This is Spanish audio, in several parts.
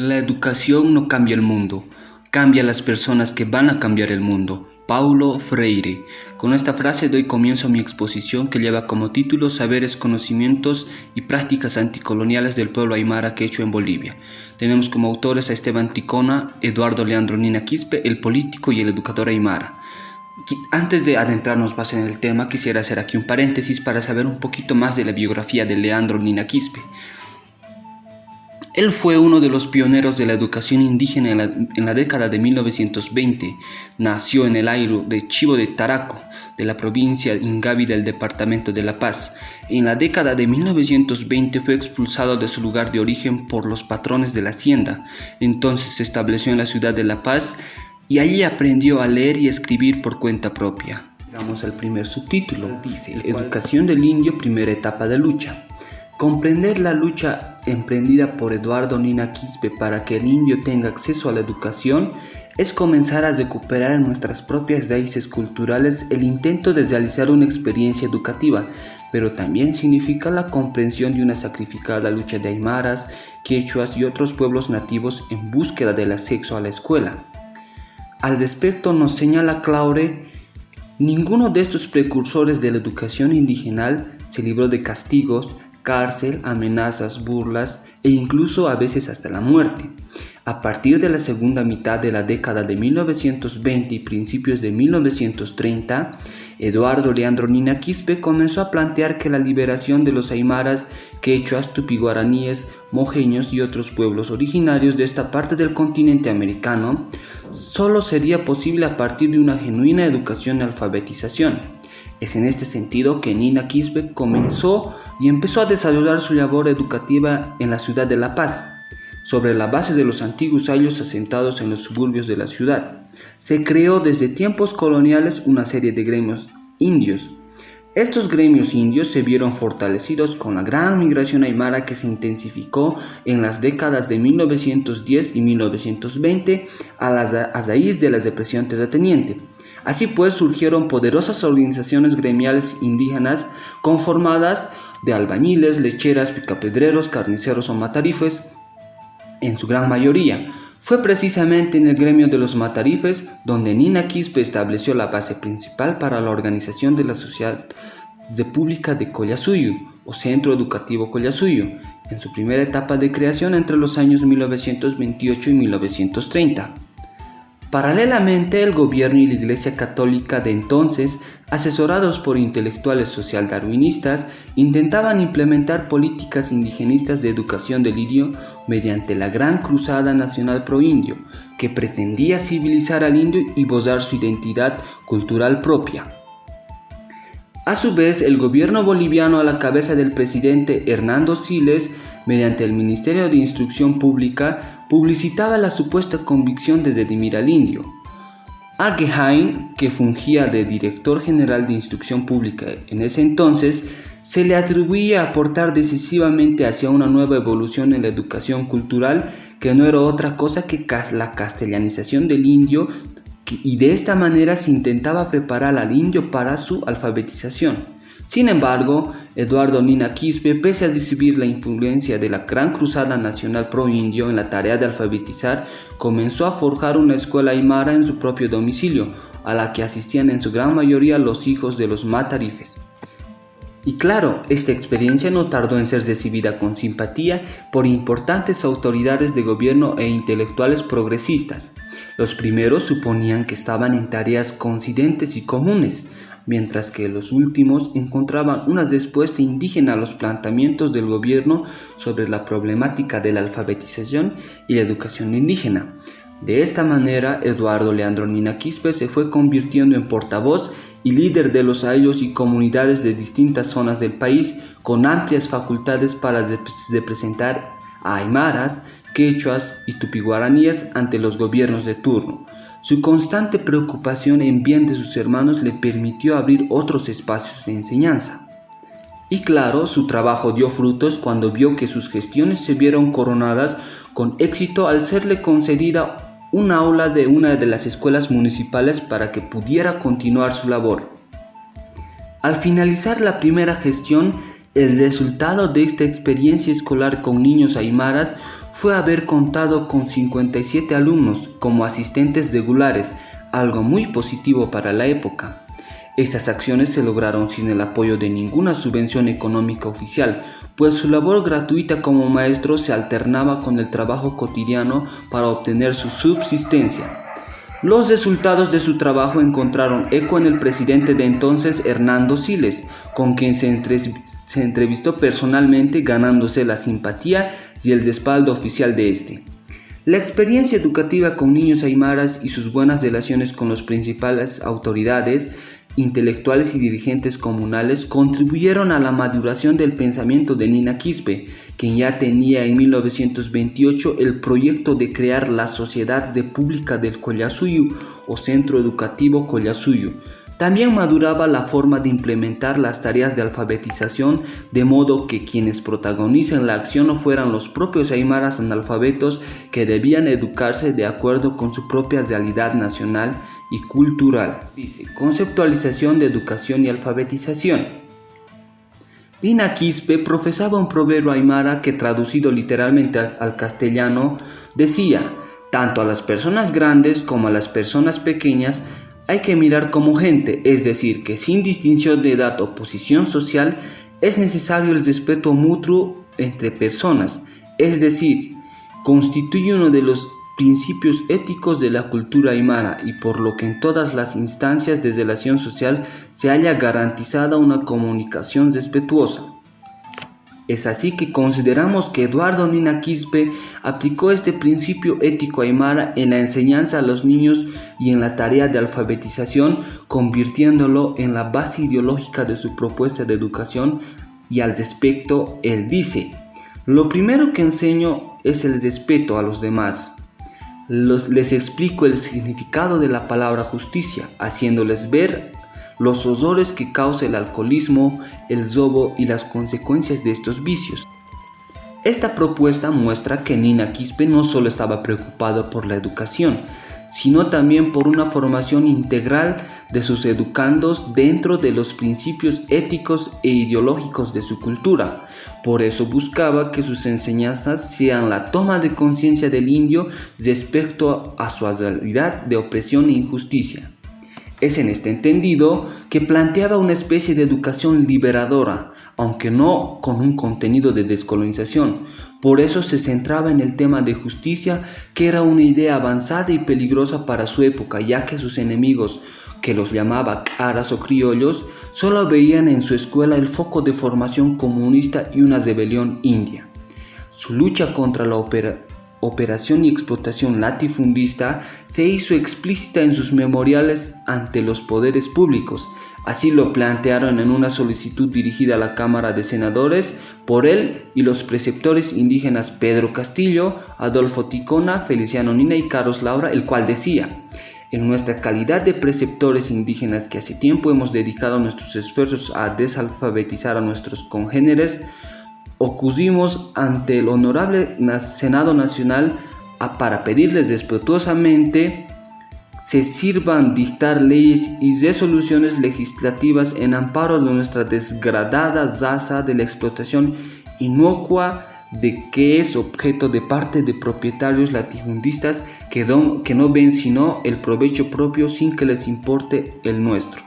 La educación no cambia el mundo, cambia las personas que van a cambiar el mundo. Paulo Freire. Con esta frase doy comienzo a mi exposición que lleva como título Saberes, conocimientos y prácticas anticoloniales del pueblo aymara quechua en Bolivia. Tenemos como autores a Esteban Ticona, Eduardo Leandro Nina Quispe, el político y el educador aymara. Antes de adentrarnos más en el tema, quisiera hacer aquí un paréntesis para saber un poquito más de la biografía de Leandro Nina Quispe. Él fue uno de los pioneros de la educación indígena en la década de 1920. Nació en el ayllu de Chivo de Taraco, de la provincia Ingavi del departamento de La Paz. En la década de 1920 fue expulsado de su lugar de origen por los patrones de la hacienda. Entonces se estableció en la ciudad de La Paz y allí aprendió a leer y escribir por cuenta propia. Vamos al primer subtítulo. Dice: Educación del indio, primera etapa de lucha. Comprender la lucha emprendida por Eduardo Nina Quispe para que el indio tenga acceso a la educación es comenzar a recuperar en nuestras propias raíces culturales el intento de realizar una experiencia educativa, pero también significa la comprensión de una sacrificada lucha de aymaras, quechuas y otros pueblos nativos en búsqueda del acceso a la escuela. Al respecto nos señala Claure: ninguno de estos precursores de la educación indígena se libró de castigos, cárcel, amenazas, burlas e incluso a veces hasta la muerte. A partir de la segunda mitad de la década de 1920 y principios de 1930, Eduardo Leandro Nina Quispe comenzó a plantear que la liberación de los aymaras, quechuas, tupiguaraníes, mojeños y otros pueblos originarios de esta parte del continente americano solo sería posible a partir de una genuina educación y alfabetización. Es en este sentido que Nina Quispe empezó a desarrollar su labor educativa en la ciudad de La Paz, sobre la base de los antiguos ayllus asentados en los suburbios de la ciudad. Se creó desde tiempos coloniales una serie de gremios indios. Estos gremios indios se vieron fortalecidos con la gran migración aymara que se intensificó en las décadas de 1910 y 1920 a raíz de la represión terrateniente. Así pues, surgieron poderosas organizaciones gremiales indígenas conformadas de albañiles, lecheras, picapedreros, carniceros o matarifes, en su gran mayoría. Fue precisamente en el gremio de los matarifes donde Nina Quispe estableció la base principal para la organización de la Sociedad República de Collasuyo, o Centro Educativo Collasuyo, en su primera etapa de creación entre los años 1928 y 1930. Paralelamente, el gobierno y la Iglesia Católica de entonces, asesorados por intelectuales socialdarwinistas, intentaban implementar políticas indigenistas de educación del indio mediante la Gran Cruzada Nacional Pro-Indio, que pretendía civilizar al indio y borrar su identidad cultural propia. A su vez, el gobierno boliviano, a la cabeza del presidente Hernando Siles, mediante el Ministerio de Instrucción Pública, publicitaba la supuesta convicción de redimir al indio. A Gehain, que fungía de director general de Instrucción Pública en ese entonces, se le atribuía aportar decisivamente hacia una nueva evolución en la educación cultural que no era otra cosa que la castellanización del indio, y de esta manera se intentaba preparar al indio para su alfabetización. Sin embargo, Eduardo Nina Quispe, pese a recibir la influencia de la Gran Cruzada Nacional Pro-Indio en la tarea de alfabetizar, comenzó a forjar una escuela aymara en su propio domicilio, a la que asistían en su gran mayoría los hijos de los matarifes. Y claro, esta experiencia no tardó en ser recibida con simpatía por importantes autoridades de gobierno e intelectuales progresistas. Los primeros suponían que estaban en tareas coincidentes y comunes, mientras que los últimos encontraban una respuesta indígena a los planteamientos del gobierno sobre la problemática de la alfabetización y la educación indígena. De esta manera, Eduardo Leandro Nina Quispe se fue convirtiendo en portavoz y líder de los ayllus y comunidades de distintas zonas del país, con amplias facultades para representar a aymaras, quechuas y tupiguaraníes ante los gobiernos de turno. Su constante preocupación en bien de sus hermanos le permitió abrir otros espacios de enseñanza. Y claro, su trabajo dio frutos cuando vio que sus gestiones se vieron coronadas con éxito al serle concedida un aula de una de las escuelas municipales para que pudiera continuar su labor. Al finalizar la primera gestión, El resultado de esta experiencia escolar con niños aymaras fue haber contado con 57 alumnos como asistentes regulares, algo muy positivo para la época. Estas acciones se lograron sin el apoyo de ninguna subvención económica oficial, pues su labor gratuita como maestro se alternaba con el trabajo cotidiano para obtener su subsistencia. Los resultados de su trabajo encontraron eco en el presidente de entonces, Hernando Siles, con quien se entrevistó personalmente, ganándose la simpatía y el respaldo oficial de este. La experiencia educativa con niños aymaras y sus buenas relaciones con las principales autoridades intelectuales y dirigentes comunales contribuyeron a la maduración del pensamiento de Nina Quispe, quien ya tenía en 1928 el proyecto de crear la Sociedad República del Collasuyo o Centro Educativo Collasuyo. También maduraba la forma de implementar las tareas de alfabetización, de modo que quienes protagonicen la acción no fueran los propios aymaras analfabetos que debían educarse de acuerdo con su propia realidad nacional y cultural. Dice, conceptualización de educación y alfabetización. Nina Quispe profesaba un proverbio aymara que, traducido literalmente al castellano, decía: tanto a las personas grandes como a las personas pequeñas hay que mirar como gente, es decir, que sin distinción de edad o posición social es necesario el respeto mutuo entre personas, es decir, constituye uno de los principios éticos de la cultura aymara y por lo que en todas las instancias de relación social se haya garantizada una comunicación respetuosa. Es así que consideramos que Eduardo Nina Quispe aplicó este principio ético aymara en la enseñanza a los niños y en la tarea de alfabetización, convirtiéndolo en la base ideológica de su propuesta de educación. Y al respecto, él dice: lo primero que enseño es el respeto a los demás. Les explico el significado de la palabra justicia, haciéndoles ver los horrores que causa el alcoholismo, el robo y las consecuencias de estos vicios. Esta propuesta muestra que Nina Quispe no solo estaba preocupada por la educación, sino también por una formación integral de sus educandos dentro de los principios éticos e ideológicos de su cultura. Por eso buscaba que sus enseñanzas sean la toma de conciencia del indio respecto a su realidad de opresión e injusticia. Es en este entendido que planteaba una especie de educación liberadora, aunque no con un contenido de descolonización. Por eso se centraba en el tema de justicia, que era una idea avanzada y peligrosa para su época, ya que sus enemigos, que los llamaba caras o criollos, solo veían en su escuela el foco de formación comunista y una rebelión india. Su lucha contra la operación y explotación latifundista se hizo explícita en sus memoriales ante los poderes públicos. Así lo plantearon en una solicitud dirigida a la Cámara de Senadores por él y los preceptores indígenas Pedro Castillo, Adolfo Ticona, Feliciano Nina y Carlos Laura, el cual decía: en nuestra calidad de preceptores indígenas que hace tiempo hemos dedicado nuestros esfuerzos a desalfabetizar a nuestros congéneres, acudimos ante el Honorable Senado Nacional para pedirles respetuosamente se sirvan dictar leyes y resoluciones legislativas en amparo de nuestra desgradada raza de la explotación inocua de que es objeto de parte de propietarios latifundistas que no ven sino el provecho propio sin que les importe el nuestro.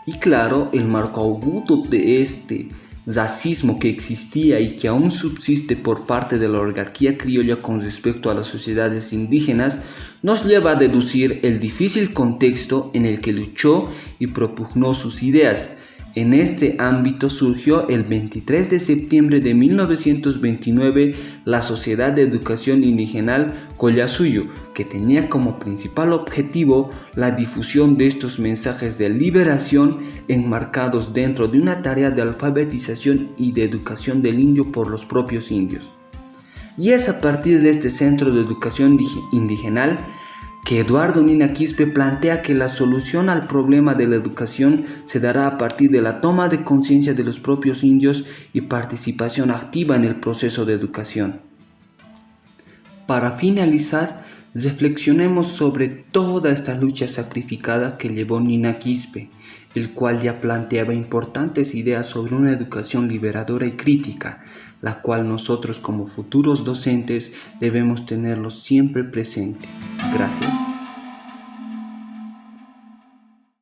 Y claro, el marco agudo de este racismo que existía y que aún subsiste por parte de la oligarquía criolla con respecto a las sociedades indígenas nos lleva a deducir el difícil contexto en el que luchó y propugnó sus ideas. En este ámbito surgió el 23 de septiembre de 1929 la Sociedad de Educación Indigenal Collasuyo, que tenía como principal objetivo la difusión de estos mensajes de liberación enmarcados dentro de una tarea de alfabetización y de educación del indio por los propios indios. Y es a partir de este centro de educación indigenal que Eduardo Nina Quispe plantea que la solución al problema de la educación se dará a partir de la toma de conciencia de los propios indios y participación activa en el proceso de educación. Para finalizar, reflexionemos sobre toda esta lucha sacrificada que llevó Nina Quispe el cual ya planteaba importantes ideas sobre una educación liberadora y crítica, la cual nosotros como futuros docentes debemos tenerlo siempre presente. Gracias.